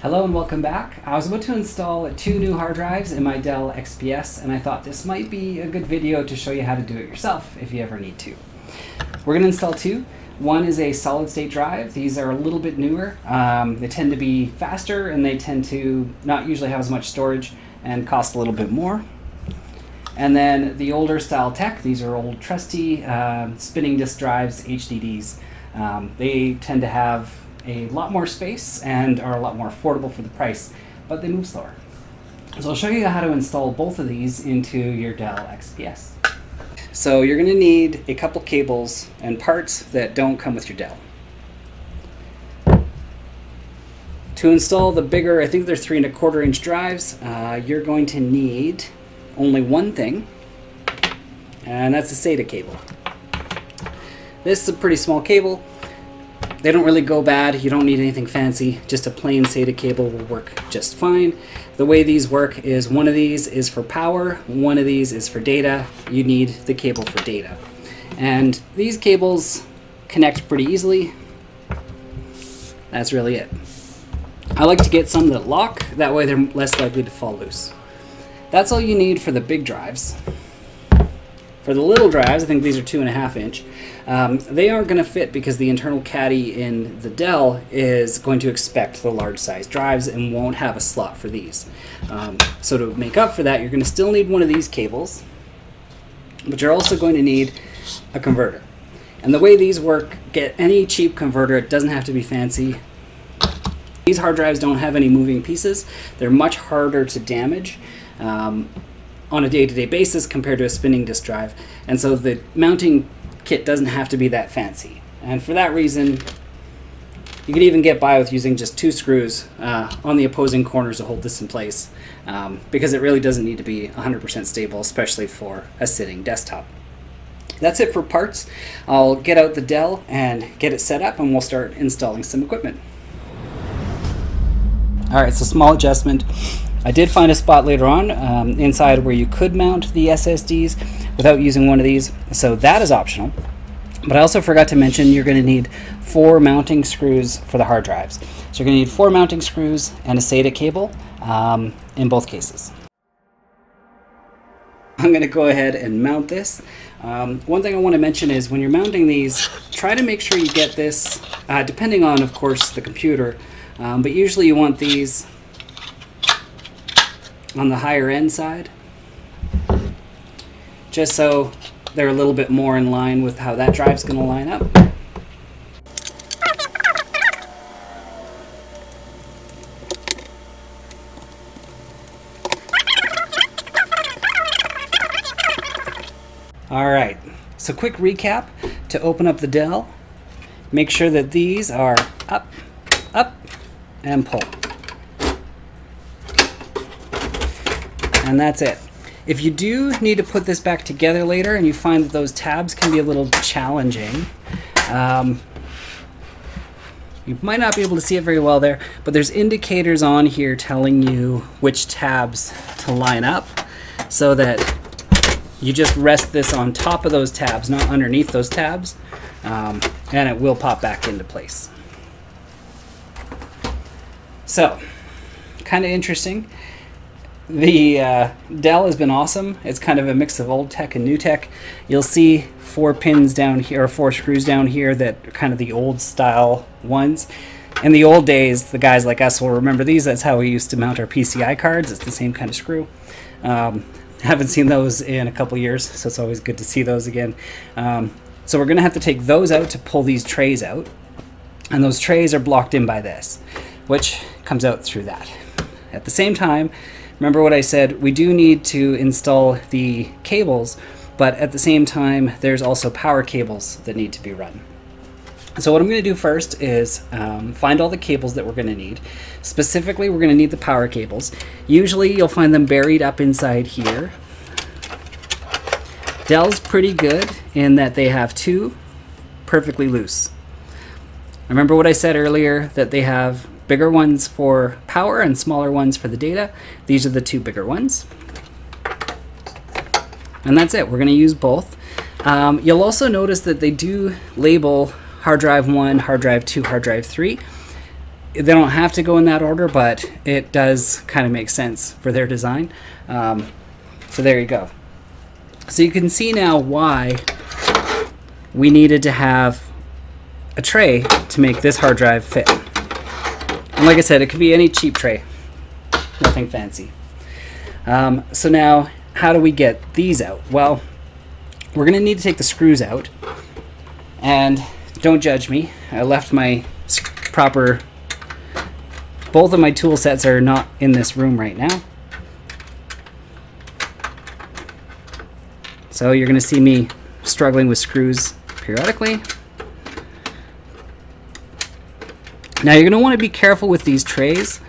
Hello and welcome back. I was about to install 2 new hard drives in my Dell XPS, and I thought this might be a good video to show you how to do it yourself if you ever need to. We're going to install 2. One is a solid state drive. These are a little bit newer. They tend to be faster and they tend to not usually have as much storage and cost a little bit more. And then the older style tech, these are old trusty spinning disk drives, HDDs. They tend to have a lot more space and are a lot more affordable for the price, but they move slower. So I'll show you how to install both of these into your Dell XPS. So you're going to need a couple cables and parts that don't come with your Dell. To install the bigger, I think they're 3 1/4 inch drives, you're going to need only one thing, and that's a SATA cable. This is a pretty small cable. They don't really go bad. You don't need anything fancy. Just a plain SATA cable will work just fine. The way these work is one of these is for power, one of these is for data. You need the cable for data. And these cables connect pretty easily. That's really it. I like to get some that lock, that way they're less likely to fall loose. That's all you need for the big drives. For the little drives, I think these are 2.5 inch, they aren't going to fit because the internal caddy in the Dell is going to expect the large size drives and won't have a slot for these. So to make up for that, you're going to still need one of these cables, but you're also going to need a converter. And the way these work, get any cheap converter. It doesn't have to be fancy. These hard drives don't have any moving pieces. They're much harder to damage on a day-to-day basis compared to a spinning disk drive, and so the mounting kit doesn't have to be that fancy. And for that reason, you can even get by with using just 2 screws on the opposing corners to hold this in place, because it really doesn't need to be 100% stable, especially for a sitting desktop. That's it for parts. I'll get out the Dell and get it set up, and we'll start installing some equipment. Alright, so small adjustment. I did find a spot later on inside where you could mount the SSDs without using one of these, so that is optional. But I also forgot to mention you're going to need 4 mounting screws for the hard drives. So you're going to need 4 mounting screws and a SATA cable in both cases. I'm going to go ahead and mount this. One thing I want to mention is when you're mounting these, try to make sure you get this, depending on, of course, the computer, but usually you want these on the higher end side, just so they're a little bit more in line with how that drive's going to line up. Alright, so quick recap to open up the Dell. Make sure that these are up, up, and pull. And that's it. If you do need to put this back together later and you find that those tabs can be a little challenging, you might not be able to see it very well there, but there's indicators on here telling you which tabs to line up, so that you just rest this on top of those tabs, not underneath those tabs, and it will pop back into place. So, kind of interesting. The Dell has been awesome. It's kind of a mix of old tech and new tech. You'll see 4 pins down here, or 4 screws down here that are kind of the old style ones. In the old days, the guys like us will remember these. That's how we used to mount our PCI cards. It's the same kind of screw. Haven't seen those in a couple years, so it's always good to see those again. So we're going to have to take those out to pull these trays out. And those trays are blocked in by this, which comes out through that. At the same time, remember what I said, we do need to install the cables, but at the same time, there's also power cables that need to be run. So what I'm going to do first is find all the cables that we're going to need. Specifically, we're going to need the power cables. Usually, you'll find them buried up inside here. Dell's pretty good in that they have 2 perfectly loose. Remember what I said earlier, that they have bigger ones for power and smaller ones for the data. These are the 2 bigger ones. And that's it. We're going to use both. You'll also notice that they do label hard drive 1, hard drive 2, hard drive 3. They don't have to go in that order, but it does kind of make sense for their design. So there you go. So you can see now why we needed to have a tray to make this hard drive fit. And like I said, it could be any cheap tray, nothing fancy. So now, how do we get these out? Well, we're going to need to take the screws out. And don't judge me, I left my proper... Both of my tool sets are not in this room right now. So you're going to see me struggling with screws periodically. Now you're going to want to be careful with these trays.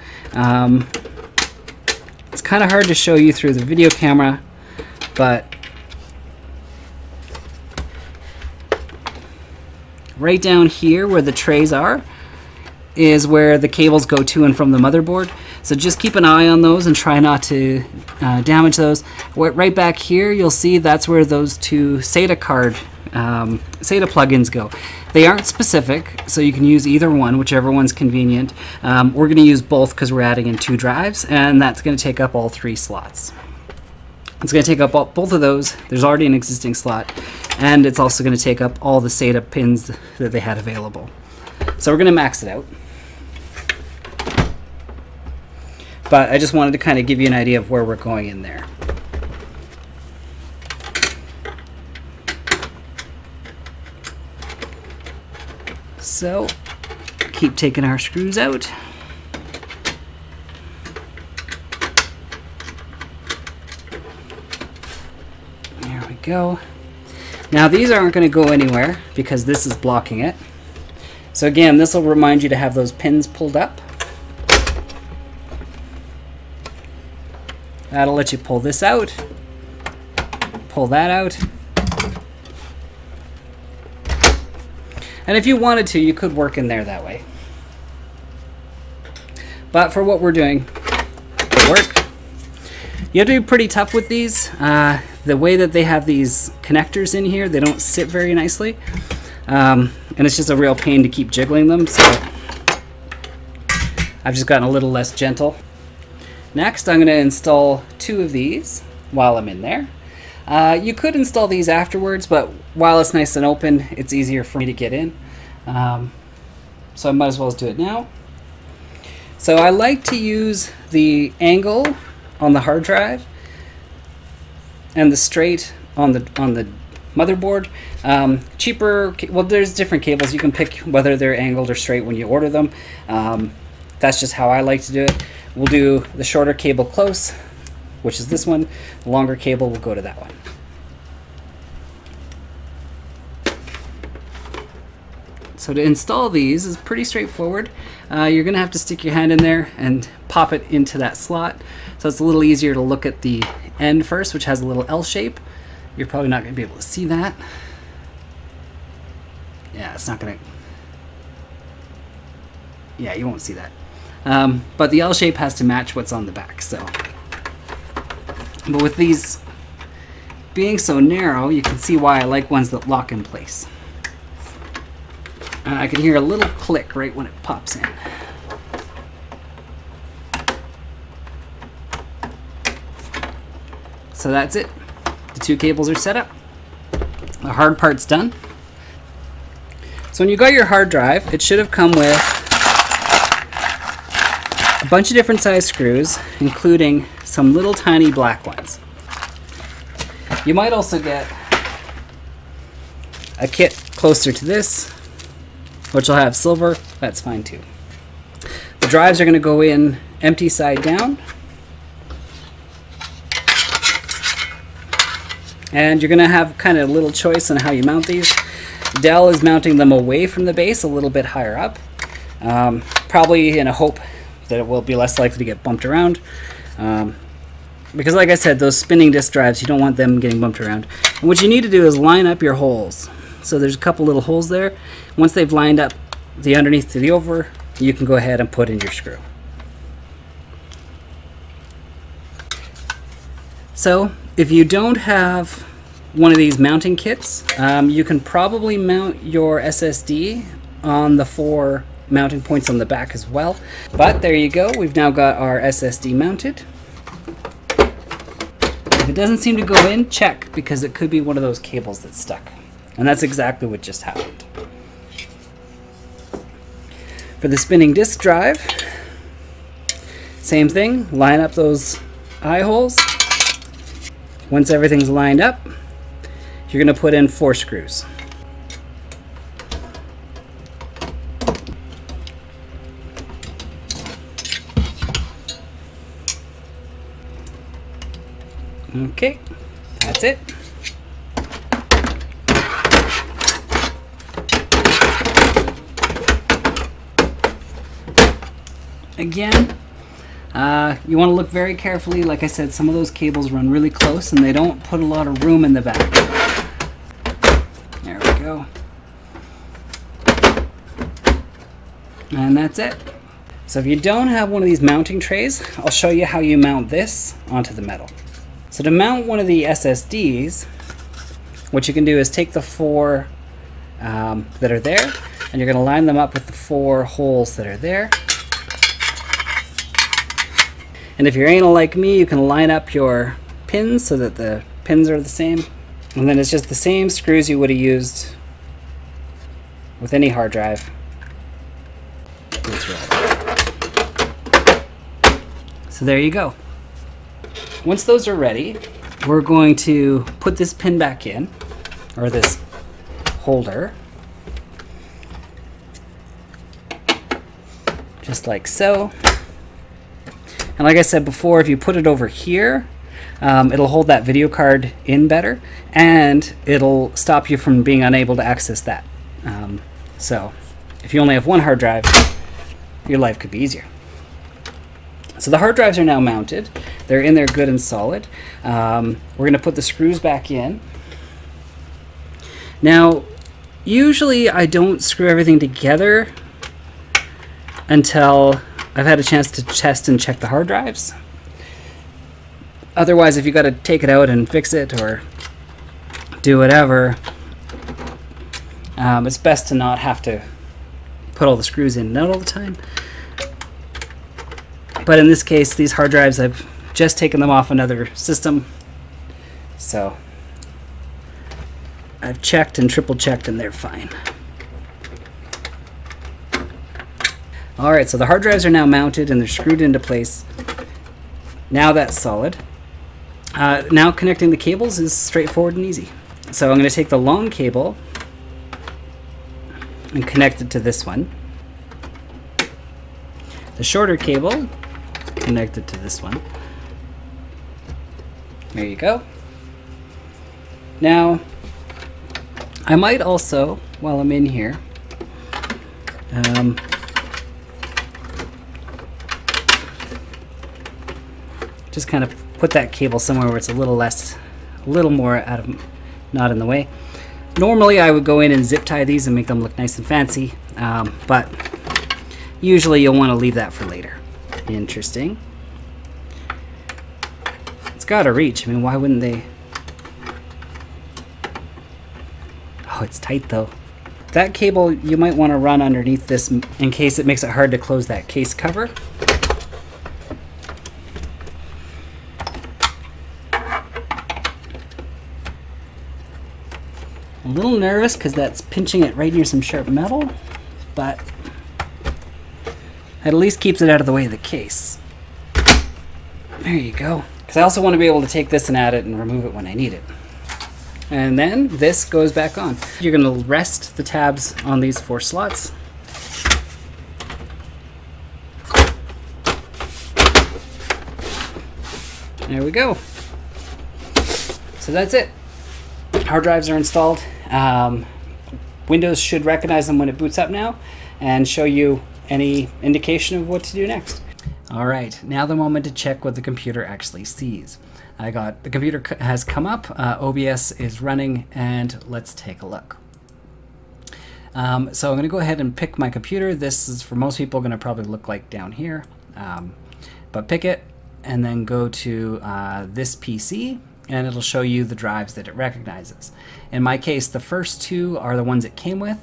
It's kind of hard to show you through the video camera, but right down here where the trays are is where the cables go to and from the motherboard. So just keep an eye on those and try not to damage those. Right back here, you'll see that's where those two SATA plugins go. They aren't specific, so you can use either one, whichever one's convenient. We're going to use both because we're adding in 2 drives, and that's going to take up all 3 slots. It's going to take up both of those. There's already an existing slot, and it's also going to take up all the SATA pins that they had available. So we're going to max it out. But I just wanted to kind of give you an idea of where we're going in there. So, keep taking our screws out. There we go. Now these aren't going to go anywhere because this is blocking it. So again, this will remind you to have those pins pulled up. That'll let you pull this out, pull that out. And if you wanted to, you could work in there that way. But for what we're doing, it'll work. You have to be pretty tough with these. The way that they have these connectors in here, they don't sit very nicely. And it's just a real pain to keep jiggling them, so I've just gotten a little less gentle. Next, I'm going to install 2 of these while I'm in there. You could install these afterwards, but while it's nice and open, it's easier for me to get in. So I might as well do it now. So I like to use the angle on the hard drive and the straight on the motherboard. Cheaper, well, there's different cables. You can pick whether they're angled or straight when you order them. That's just how I like to do it. We'll do the shorter cable close, which is this one. The longer cable will go to that one. So to install these is pretty straightforward. You're going to have to stick your hand in there and pop it into that slot. So it's a little easier to look at the end first, which has a little L shape. You're probably not going to be able to see that. Yeah, it's not going to... Yeah, you won't see that. But the L shape has to match what's on the back. So, but with these being so narrow, you can see why I like ones that lock in place. And I can hear a little click right when it pops in. So that's it. The 2 cables are set up. The hard part's done. So when you got your hard drive, it should have come with a bunch of different size screws, including some little tiny black ones. You might also get a kit closer to this, which will have silver. That's fine too. The drives are going to go in empty side down. And you're going to have kind of a little choice on how you mount these. Dell is mounting them away from the base, a little bit higher up, probably in a hope that it will be less likely to get bumped around. Because like I said, those spinning disk drives, you don't want them getting bumped around. And what you need to do is line up your holes. So there's a couple little holes there. Once they've lined up the underneath to the over, you can go ahead and put in your screw. So if you don't have one of these mounting kits, you can probably mount your SSD on the 4 mounting points on the back as well. But there you go, we've now got our SSD mounted. If it doesn't seem to go in, check, because it could be one of those cables that's stuck. And that's exactly what just happened. For the spinning disk drive, same thing, line up those eye holes. Once everything's lined up, you're going to put in 4 screws. Okay, that's it. Again, you want to look very carefully. Like I said, some of those cables run really close and they don't put a lot of room in the back. There we go. And that's it. So if you don't have one of these mounting trays, I'll show you how you mount this onto the metal. So to mount one of the SSDs, what you can do is take the 4 that are there, and you're going to line them up with the 4 holes that are there. And if you're anal like me, you can line up your pins so that the pins are the same. And then it's just the same screws you would have used with any hard drive. So there you go. Once those are ready, we're going to put this pin back in, or this holder, just like so. And like I said before, if you put it over here, it'll hold that video card in better, and it'll stop you from being unable to access that. So if you only have one hard drive, your life could be easier. So the hard drives are now mounted. They're in there good and solid. We're going to put the screws back in. Now, usually I don't screw everything together until I've had a chance to test and check the hard drives. Otherwise, if you got to take it out and fix it or do whatever, it's best to not have to put all the screws in and out all the time. But in this case, these hard drives, I've just taken them off another system. So I've checked and triple checked and they're fine. Alright, so the hard drives are now mounted and they're screwed into place. Now that's solid. Now connecting the cables is straightforward and easy. So I'm going to take the long cable and connect it to this one. The shorter cable, connect it to this one. There you go. Now, I might also, while I'm in here, just kind of put that cable somewhere where it's a little more out of, not in the way. Normally I would go in and zip tie these and make them look nice and fancy, but usually you'll want to leave that for later. Interesting. It's got to reach. I mean, why wouldn't they? Oh, it's tight though. That cable you might want to run underneath this in case it makes it hard to close that case cover. A little nervous because that's pinching it right near some sharp metal, but at least keeps it out of the way of the case. There you go. Because I also want to be able to take this and add it and remove it when I need it. And then this goes back on. You're going to rest the tabs on these 4 slots. There we go. So that's it. Hard drives are installed. Windows should recognize them when it boots up now and show you any indication of what to do next. All right, now the moment to check what the computer actually sees. The computer has come up, OBS is running, and let's take a look. So I'm going to go ahead and pick my computer. This is, for most people, going to probably look like down here, but pick it and then go to this PC, and it'll show you the drives that it recognizes. In my case, the first two are the ones it came with.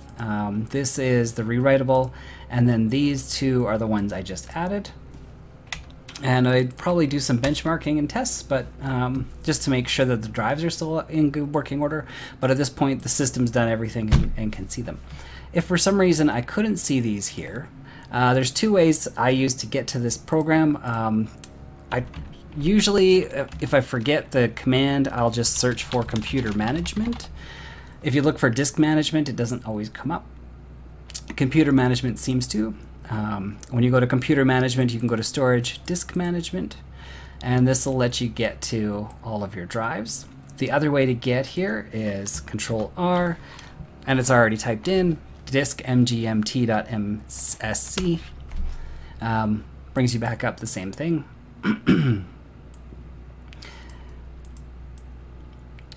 This is the rewritable, and then these two are the ones I just added. And I'd probably do some benchmarking and tests, but just to make sure that the drives are still in good working order. But at this point, the system's done everything and can see them. If for some reason I couldn't see these here, there's two ways I use to get to this program. I usually, if I forget the command, I'll just search for computer management. If you look for disk management, it doesn't always come up. Computer management seems to. When you go to computer management, you can go to storage, disk management, and this will let you get to all of your drives. The other way to get here is Control R, and it's already typed in, disk mgmt.msc. Brings you back up the same thing.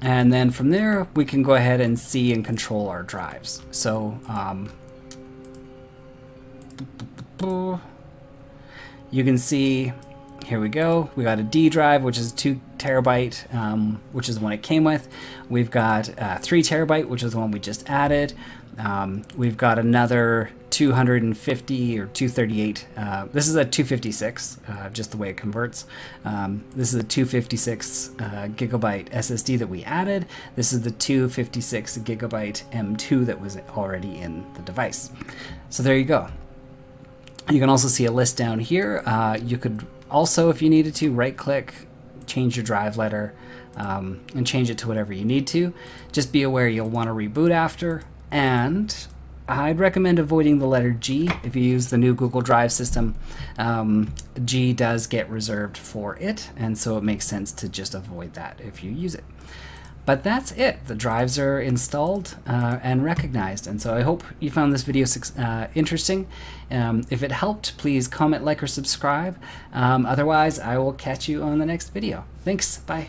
And then from there, we can go ahead and see and control our drives. So you can see, here we go, we got a D drive, which is 2 terabyte, which is the one it came with. We've got 3 terabyte, which is the one we just added. We've got another 250 or 238. This is a 256, just the way it converts. This is a 256 gigabyte SSD that we added. This is the 256 gigabyte M2 that was already in the device. So there you go. You can also see a list down here. You could also, if you needed to, right-click, change your drive letter, and change it to whatever you need to. Just be aware you'll want to reboot after, and I'd recommend avoiding the letter G if you use the new Google Drive system. G does get reserved for it, and so it makes sense to just avoid that if you use it. But that's it. The drives are installed and recognized, and so I hope you found this video interesting. If it helped, please comment, like, or subscribe. Otherwise, I will catch you on the next video. Thanks. Bye.